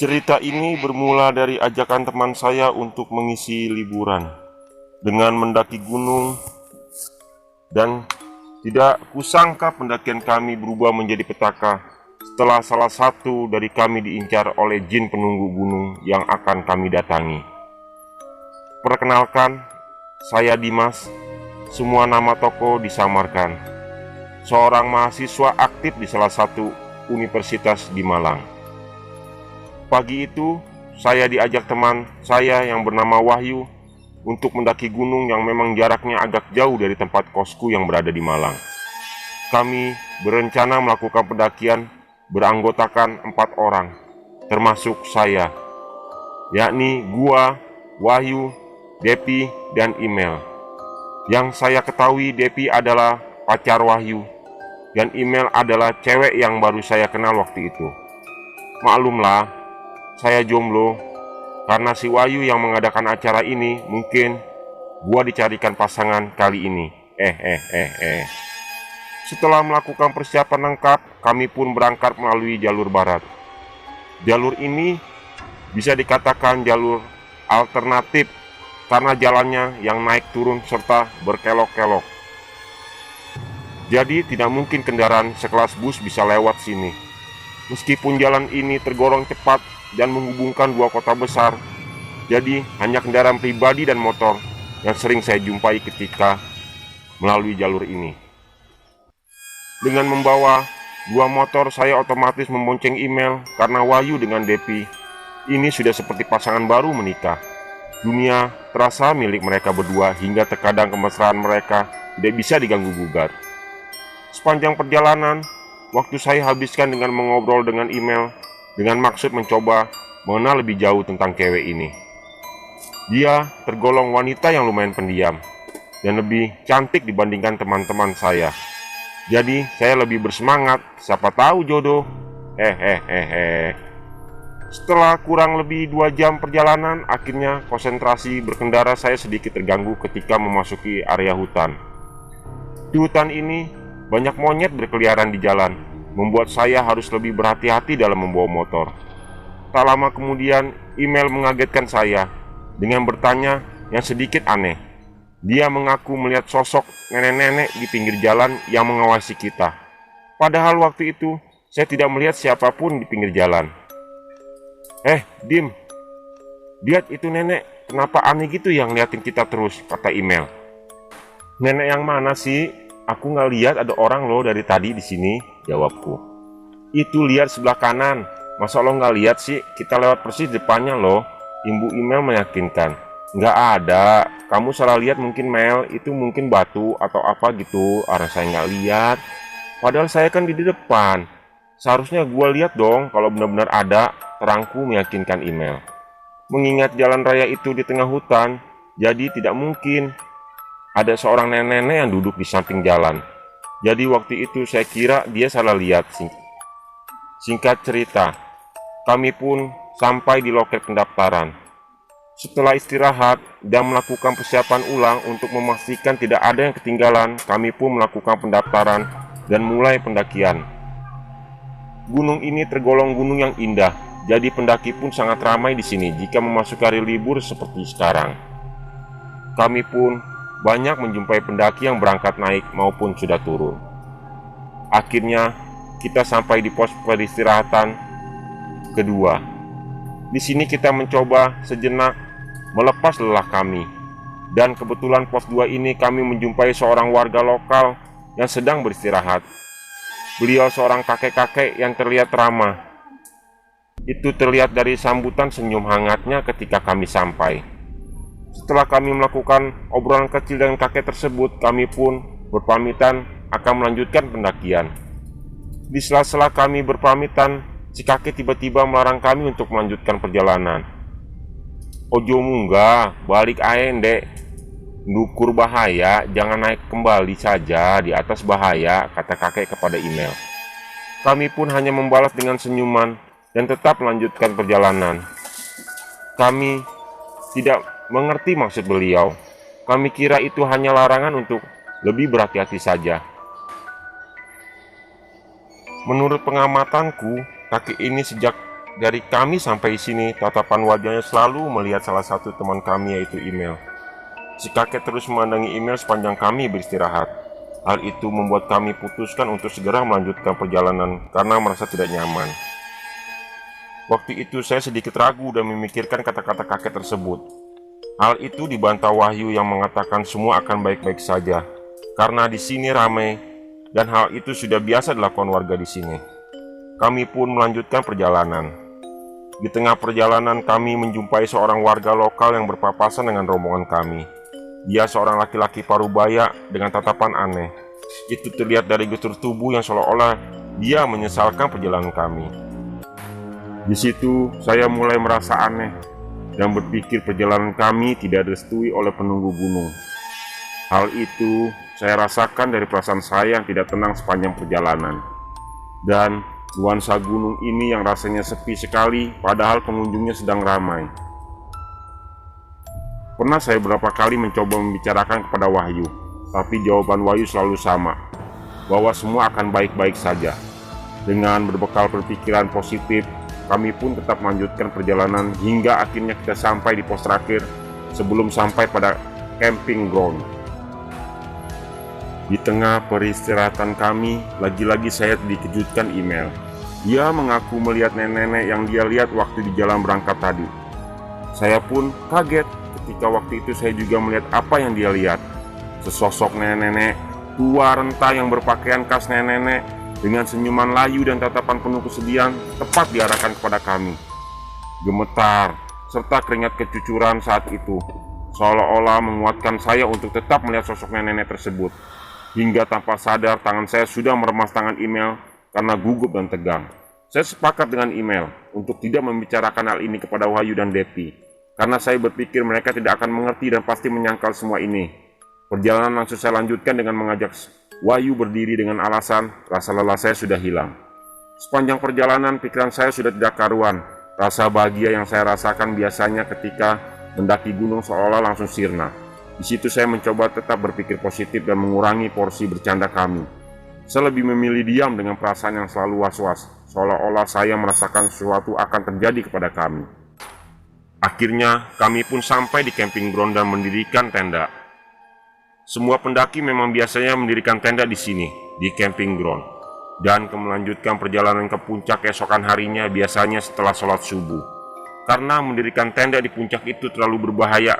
Cerita ini bermula dari ajakan teman saya untuk mengisi liburan dengan mendaki gunung, dan tidak kusangka pendakian kami berubah menjadi petaka setelah salah satu dari kami diincar oleh jin penunggu gunung yang akan kami datangi. Perkenalkan, saya Dimas. Semua nama toko disamarkan. Seorang mahasiswa aktif di salah satu universitas di Malang. Pagi itu, saya diajak teman saya yang bernama Wahyu untuk mendaki gunung yang memang jaraknya agak jauh dari tempat kosku yang berada di Malang. Kami berencana melakukan pendakian beranggotakan 4 orang, termasuk saya, yakni gua, Wahyu, Depi, dan Email. Yang saya ketahui, Depi adalah pacar Wahyu, dan Email adalah cewek yang baru saya kenal waktu itu. Maklumlah, saya jomblo, karena si Wahyu yang mengadakan acara ini. Mungkin gua dicarikan pasangan kali ini. Setelah melakukan persiapan lengkap, kami pun berangkat melalui jalur barat. Jalur ini bisa dikatakan jalur alternatif karena jalannya yang naik turun serta berkelok-kelok. Jadi tidak mungkin kendaraan sekelas bus bisa lewat sini. Meskipun jalan ini tergolong cepat dan menghubungkan 2 kota besar, jadi hanya kendaraan pribadi dan motor yang sering saya jumpai ketika melalui jalur ini. Dengan membawa 2 motor, saya otomatis membonceng Email karena Wahyu dengan Depi ini sudah seperti pasangan baru menikah. Dunia terasa milik mereka berdua hingga terkadang kemesraan mereka tidak bisa diganggu-gugat. Sepanjang perjalanan, waktu saya habiskan dengan mengobrol dengan Email dengan maksud mencoba mengenal lebih jauh tentang cewek ini. Dia tergolong wanita yang lumayan pendiam dan lebih cantik dibandingkan teman-teman saya. Jadi saya lebih bersemangat, siapa tahu jodoh. Setelah kurang lebih 2 jam perjalanan, akhirnya konsentrasi berkendara saya sedikit terganggu ketika memasuki area hutan. Di hutan ini banyak monyet berkeliaran di jalan, membuat saya harus lebih berhati-hati dalam membawa motor. Tak lama kemudian, Email mengagetkan saya dengan bertanya yang sedikit aneh. Dia mengaku melihat sosok nenek-nenek di pinggir jalan yang mengawasi kita. Padahal waktu itu, saya tidak melihat siapapun di pinggir jalan. Dim, lihat itu nenek, kenapa aneh gitu yang ngeliatin kita terus, kata Email. Nenek yang mana sih? Aku nggak lihat ada orang loh dari tadi di sini, jawabku. Itu lihat sebelah kanan. Masa lo nggak lihat sih? Kita lewat persis depannya loh, Ibu Email meyakinkan. Nggak ada, kamu salah lihat mungkin, Mel. Itu mungkin batu atau apa gitu. Arah saya nggak lihat. Padahal saya kan di depan. Seharusnya gue lihat dong kalau benar-benar ada, terangku meyakinkan Email. Mengingat jalan raya itu di tengah hutan, jadi tidak mungkin ada seorang nenek-nenek yang duduk di samping jalan. Jadi waktu itu saya kira dia salah lihat. Singkat cerita, kami pun sampai di loket pendaftaran. Setelah istirahat dan melakukan persiapan ulang untuk memastikan tidak ada yang ketinggalan, kami pun melakukan pendaftaran dan mulai pendakian. Gunung ini tergolong gunung yang indah, jadi pendaki pun sangat ramai di sini jika memasuki hari libur seperti sekarang. Kami pun banyak menjumpai pendaki yang berangkat naik maupun sudah turun. Akhirnya kita sampai di pos peristirahatan kedua. Di sini kita mencoba sejenak melepas lelah kami. Dan kebetulan pos 2 ini kami menjumpai seorang warga lokal yang sedang beristirahat. Beliau seorang kakek-kakek yang terlihat ramah. Itu terlihat dari sambutan senyum hangatnya ketika kami sampai. Setelah kami melakukan obrolan kecil dengan kakek tersebut, kami pun berpamitan akan melanjutkan pendakian. Di sela-sela kami berpamitan, si kakek tiba-tiba melarang kami untuk melanjutkan perjalanan. Ojo munggah, balik ae ndek. Ndukur bahaya, jangan naik kembali saja, di atas bahaya, kata kakek kepada Email. Kami pun hanya membalas dengan senyuman dan tetap melanjutkan perjalanan. Kami tidak mengerti maksud beliau. Kami kira itu hanya larangan untuk lebih berhati-hati saja. Menurut pengamatanku, kakek ini sejak dari kami sampai sini, tatapan wajahnya selalu melihat salah satu teman kami, yaitu Email. Si kakek terus memandangi Email sepanjang kami beristirahat. Hal itu membuat kami putuskan untuk segera melanjutkan perjalanan karena merasa tidak nyaman. Waktu itu saya sedikit ragu dan memikirkan kata-kata kakek tersebut. Hal itu dibantah Wahyu yang mengatakan semua akan baik-baik saja karena di sini ramai dan hal itu sudah biasa dilakukan warga di sini. Kami pun melanjutkan perjalanan. Di tengah perjalanan kami menjumpai seorang warga lokal yang berpapasan dengan rombongan kami. Dia seorang laki-laki parubaya dengan tatapan aneh. Itu terlihat dari gestur tubuh yang seolah-olah dia menyesalkan perjalanan kami. Di situ saya mulai merasa aneh dan berpikir perjalanan kami tidak direstui oleh penunggu gunung. Hal itu saya rasakan dari perasaan saya yang tidak tenang sepanjang perjalanan. Dan nuansa gunung ini yang rasanya sepi sekali padahal pengunjungnya sedang ramai. Pernah saya beberapa kali mencoba membicarakan kepada Wahyu, tapi jawaban Wahyu selalu sama, bahwa semua akan baik-baik saja. Dengan berbekal berpikiran positif, kami pun tetap melanjutkan perjalanan hingga akhirnya kita sampai di pos terakhir sebelum sampai pada camping ground. Di tengah peristirahatan kami, lagi-lagi saya dikejutkan Email. Dia mengaku melihat nenek-nenek yang dia lihat waktu di jalan berangkat tadi. Saya pun kaget ketika waktu itu saya juga melihat apa yang dia lihat. Sesosok nenek-nenek tua renta yang berpakaian khas nenek-nenek dengan senyuman layu dan tatapan penuh kesedihan tepat diarahkan kepada kami. Gemetar serta keringat kecucuran saat itu seolah-olah menguatkan saya untuk tetap melihat sosok nenek-nenek tersebut. Hingga tanpa sadar tangan saya sudah meremas tangan Email karena gugup dan tegang. Saya sepakat dengan Email untuk tidak membicarakan hal ini kepada Wahyu dan Depi karena saya berpikir mereka tidak akan mengerti dan pasti menyangkal semua ini. Perjalanan langsung saya lanjutkan dengan mengajak Wahyu berdiri dengan alasan rasa lelah saya sudah hilang. Sepanjang perjalanan pikiran saya sudah tidak karuan. Rasa bahagia yang saya rasakan biasanya ketika mendaki gunung seolah langsung sirna. Di situ saya mencoba tetap berpikir positif dan mengurangi porsi bercanda kami. Saya lebih memilih diam dengan perasaan yang selalu was-was, seolah-olah saya merasakan sesuatu akan terjadi kepada kami. Akhirnya kami pun sampai di camping ground dan mendirikan tenda. Semua pendaki memang biasanya mendirikan tenda di sini, di camping ground, dan melanjutkan perjalanan ke puncak keesokan harinya biasanya setelah sholat subuh. Karena mendirikan tenda di puncak itu terlalu berbahaya,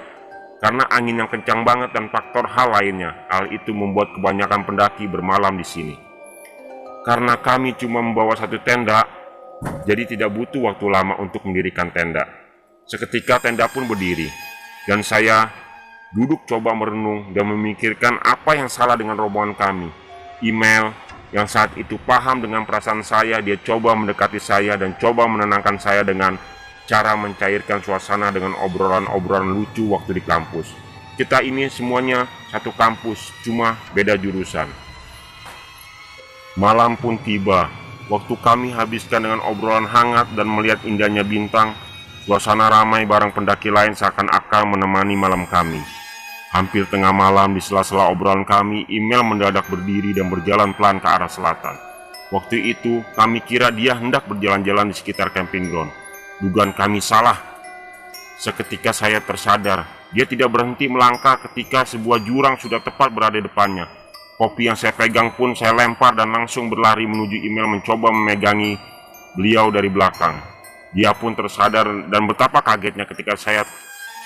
karena angin yang kencang banget dan faktor hal lainnya. Hal itu membuat kebanyakan pendaki bermalam di sini. Karena kami cuma membawa satu tenda, jadi tidak butuh waktu lama untuk mendirikan tenda. Seketika tenda pun berdiri, dan saya duduk coba merenung dan memikirkan apa yang salah dengan rombongan kami. Email yang saat itu paham dengan perasaan saya, dia coba mendekati saya dan coba menenangkan saya dengan cara mencairkan suasana dengan obrolan-obrolan lucu waktu di kampus. Kita ini semuanya satu kampus, cuma beda jurusan. Malam pun tiba, waktu kami habiskan dengan obrolan hangat dan melihat indahnya bintang. Suasana ramai bareng pendaki lain seakan-akan menemani malam kami. Hampir tengah malam di sela-sela obrolan kami, Email mendadak berdiri dan berjalan pelan ke arah selatan. Waktu itu kami kira dia hendak berjalan-jalan di sekitar camping ground. Dugaan kami salah. Seketika saya tersadar, dia tidak berhenti melangkah ketika sebuah jurang sudah tepat berada di depannya. Kopi yang saya pegang pun saya lempar dan langsung berlari menuju Email mencoba memegangi beliau dari belakang. Dia pun tersadar dan betapa kagetnya ketika saya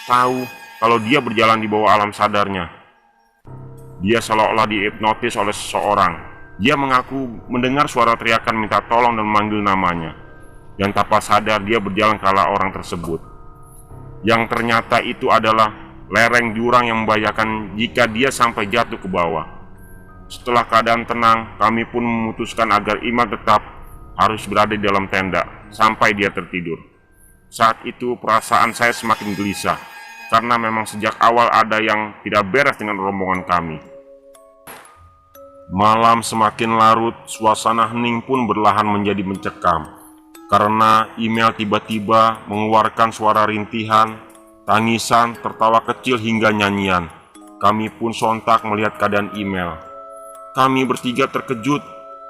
tahu kalau dia berjalan di bawah alam sadarnya. Dia seolah-olah dihipnotis oleh seseorang. Dia mengaku mendengar suara teriakan minta tolong dan memanggil namanya. Dan tanpa sadar dia berjalan ke arah orang tersebut. Yang ternyata itu adalah lereng jurang yang membahayakan jika dia sampai jatuh ke bawah. Setelah keadaan tenang, kami pun memutuskan agar Email tetap harus berada di dalam tenda sampai dia tertidur. Saat itu perasaan saya semakin gelisah karena memang sejak awal ada yang tidak beres dengan rombongan kami. Malam semakin larut, suasana hening pun berlahan menjadi mencekam karena Email tiba-tiba mengeluarkan suara rintihan, tangisan, tertawa kecil hingga nyanyian. Kami pun sontak melihat keadaan Email. Kami bertiga terkejut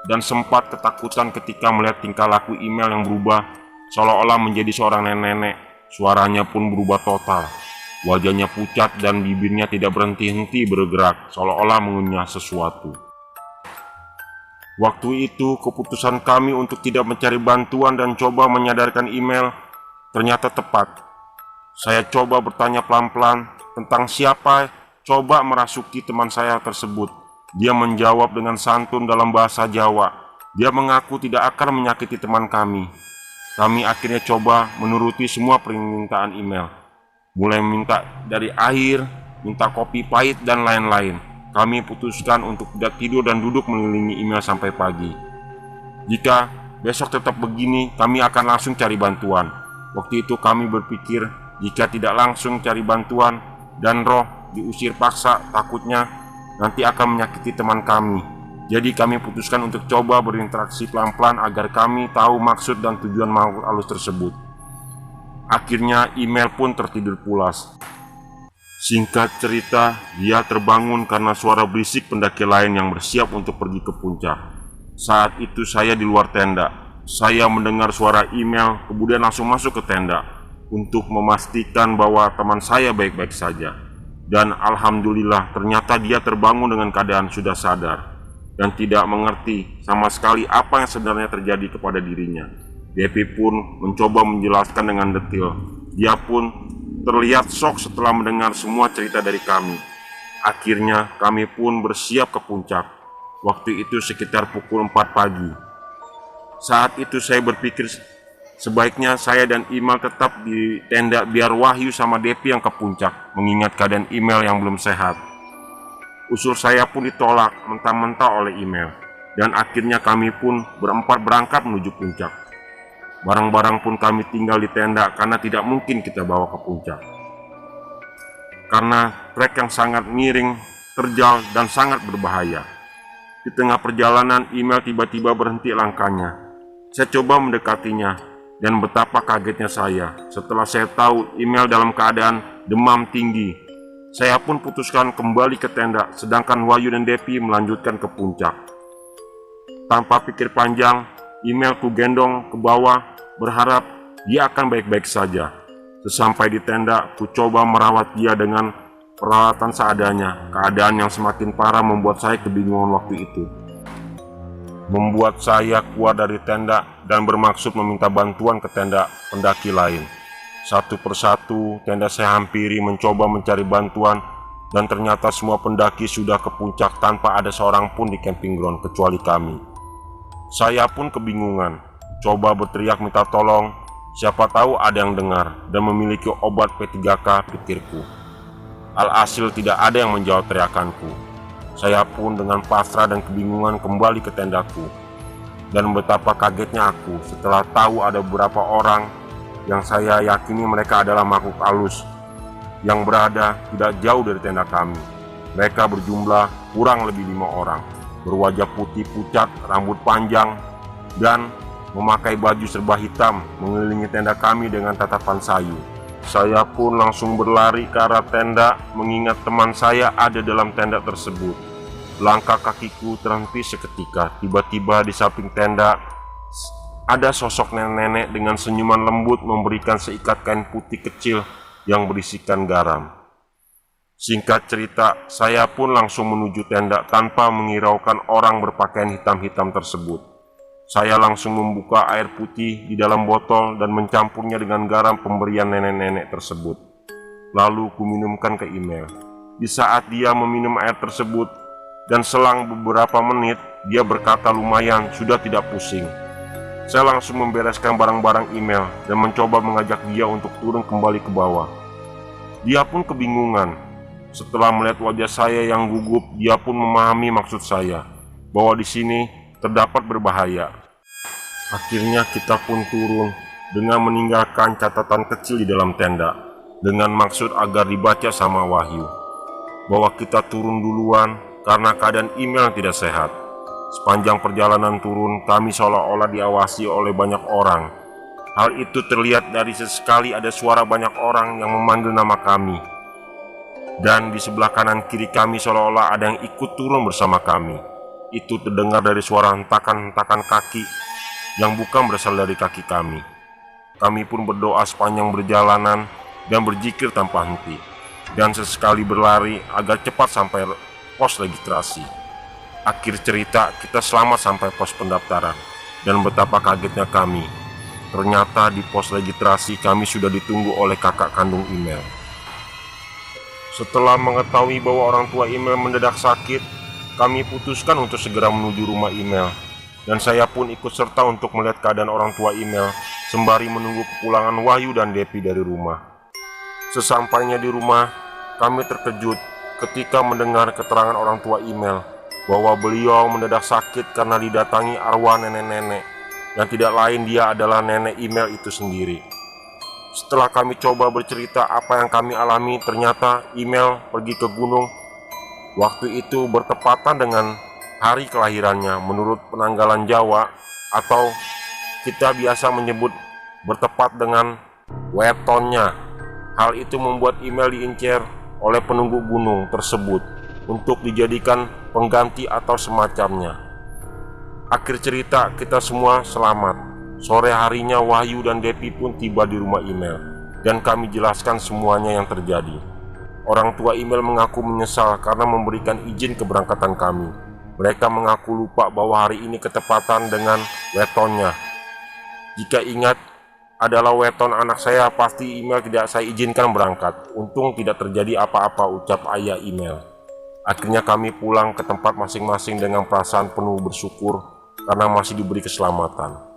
dan sempat ketakutan ketika melihat tingkah laku Email yang berubah seolah-olah menjadi seorang nenek-nenek. Suaranya pun berubah total. Wajahnya pucat dan bibirnya tidak berhenti-henti bergerak, seolah-olah mengunyah sesuatu. Waktu itu, keputusan kami untuk tidak mencari bantuan dan coba menyadarkan email ternyata tepat. Saya coba bertanya pelan-pelan tentang siapa coba merasuki teman saya tersebut. Dia menjawab dengan santun dalam bahasa Jawa. Dia mengaku tidak akan menyakiti teman kami. Kami akhirnya coba menuruti semua permintaan email. Mulai minta dari air, minta kopi pahit, dan lain-lain. Kami putuskan untuk tidak tidur dan duduk mengelilingi email sampai pagi. Jika besok tetap begini, kami akan langsung cari bantuan. Waktu itu kami berpikir, jika tidak langsung cari bantuan dan roh diusir paksa, takutnya nanti akan menyakiti teman kami. Jadi kami putuskan untuk coba berinteraksi pelan-pelan agar kami tahu maksud dan tujuan makhluk halus tersebut. Akhirnya email pun tertidur pulas. Singkat cerita, dia terbangun karena suara berisik pendaki lain yang bersiap untuk pergi ke puncak. Saat itu saya di luar tenda. Saya mendengar suara email, kemudian langsung masuk ke tenda untuk memastikan bahwa teman saya baik-baik saja. Dan alhamdulillah ternyata dia terbangun dengan keadaan sudah sadar dan tidak mengerti sama sekali apa yang sebenarnya terjadi kepada dirinya. Depi pun mencoba menjelaskan dengan detail. Dia pun terlihat shock setelah mendengar semua cerita dari kami. Akhirnya kami pun bersiap ke puncak. Waktu itu sekitar pukul 4 pagi. Saat itu saya berpikir sebaiknya saya dan Imal tetap di tenda biar Wahyu sama Depi yang ke puncak, mengingat keadaan Email yang belum sehat. Usul saya pun ditolak mentah-mentah oleh Email, dan akhirnya kami pun berempat berangkat menuju puncak. Barang-barang pun kami tinggal di tenda karena tidak mungkin kita bawa ke puncak. Karena trek yang sangat miring, terjal, dan sangat berbahaya. Di tengah perjalanan, Email tiba-tiba berhenti langkahnya. Saya coba mendekatinya, dan betapa kagetnya saya setelah saya tahu Email dalam keadaan demam tinggi. Saya pun putuskan kembali ke tenda, sedangkan Wahyu dan Depi melanjutkan ke puncak. Tanpa pikir panjang, Email ku gendong ke bawah, berharap dia akan baik-baik saja. Sesampai di tenda, ku coba merawat dia dengan peralatan seadanya. Keadaan yang semakin parah membuat saya kebingungan waktu itu. Membuat saya keluar dari tenda dan bermaksud meminta bantuan ke tenda pendaki lain. Satu persatu tenda saya hampiri mencoba mencari bantuan, dan ternyata semua pendaki sudah ke puncak tanpa ada seorang pun di camping ground kecuali kami. Saya pun kebingungan, coba berteriak minta tolong, siapa tahu ada yang dengar dan memiliki obat P3K, pikirku. Alhasil tidak ada yang menjawab teriakanku. Saya pun dengan pasrah dan kebingungan kembali ke tendaku. Dan betapa kagetnya aku setelah tahu ada beberapa orang yang saya yakini mereka adalah makhluk halus yang berada tidak jauh dari tenda kami. Mereka berjumlah kurang lebih 5 orang, berwajah putih pucat, rambut panjang, dan memakai baju serba hitam mengelilingi tenda kami dengan tatapan sayu. Saya pun langsung berlari ke arah tenda mengingat teman saya ada dalam tenda tersebut. Langkah kakiku terhenti seketika. Tiba-tiba di samping tenda ada sosok nenek-nenek dengan senyuman lembut memberikan seikat kain putih kecil yang berisikan garam. Singkat cerita, saya pun langsung menuju tenda tanpa menghiraukan orang berpakaian hitam-hitam tersebut. Saya langsung membuka air putih di dalam botol dan mencampurnya dengan garam pemberian nenek-nenek tersebut. Lalu kuminumkan ke Email. Di saat dia meminum air tersebut dan selang beberapa menit, dia berkata lumayan sudah tidak pusing. Saya langsung membereskan barang-barang Email dan mencoba mengajak dia untuk turun kembali ke bawah. Dia pun kebingungan. Setelah melihat wajah saya yang gugup, dia pun memahami maksud saya bahwa di sini terdapat berbahaya. Akhirnya kita pun turun dengan meninggalkan catatan kecil di dalam tenda dengan maksud agar dibaca sama Wahyu bahwa kita turun duluan karena keadaan Email tidak sehat. Sepanjang perjalanan turun, kami seolah-olah diawasi oleh banyak orang. Hal itu terlihat dari sesekali ada suara banyak orang yang memanggil nama kami. Dan di sebelah kanan kiri kami seolah-olah ada yang ikut turun bersama kami. Itu terdengar dari suara hentakan-hentakan kaki yang bukan berasal dari kaki kami. Kami pun berdoa sepanjang perjalanan dan berzikir tanpa henti, dan sesekali berlari agar cepat sampai pos registrasi. Akhir cerita, kita selamat sampai pos pendaftaran, dan betapa kagetnya kami. Ternyata di pos registrasi kami sudah ditunggu oleh kakak kandung Email. Setelah mengetahui bahwa orang tua Email mendadak sakit, kami putuskan untuk segera menuju rumah Email, dan saya pun ikut serta untuk melihat keadaan orang tua Email sembari menunggu kepulangan Wahyu dan Depi dari rumah. Sesampainya di rumah, kami terkejut ketika mendengar keterangan orang tua Email bahwa beliau mendadak sakit karena didatangi arwah nenek-nenek, dan tidak lain dia adalah nenek Email itu sendiri. Setelah kami coba bercerita apa yang kami alami, ternyata Email pergi ke gunung. Waktu itu bertepatan dengan hari kelahirannya menurut penanggalan Jawa, atau kita biasa menyebut bertepat dengan wetonnya. Hal itu membuat Email diincar oleh penunggu gunung tersebut untuk dijadikan pengganti atau semacamnya. Akhir cerita, kita semua selamat. Sore harinya Wahyu dan Depi pun tiba di rumah Email, dan kami jelaskan semuanya yang terjadi. Orang tua Email mengaku menyesal karena memberikan izin keberangkatan kami. Mereka mengaku lupa bahwa hari ini ketepatan dengan wetonnya. Jika ingat adalah weton anak saya, pasti Email tidak saya izinkan berangkat. Untung tidak terjadi apa-apa, ucap ayah Email. Akhirnya kami pulang ke tempat masing-masing dengan perasaan penuh bersyukur karena masih diberi keselamatan.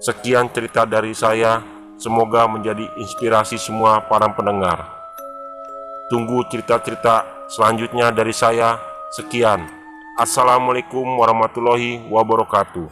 Sekian cerita dari saya, semoga menjadi inspirasi semua para pendengar. Tunggu cerita-cerita selanjutnya dari saya. Sekian. Assalamualaikum warahmatullahi wabarakatuh.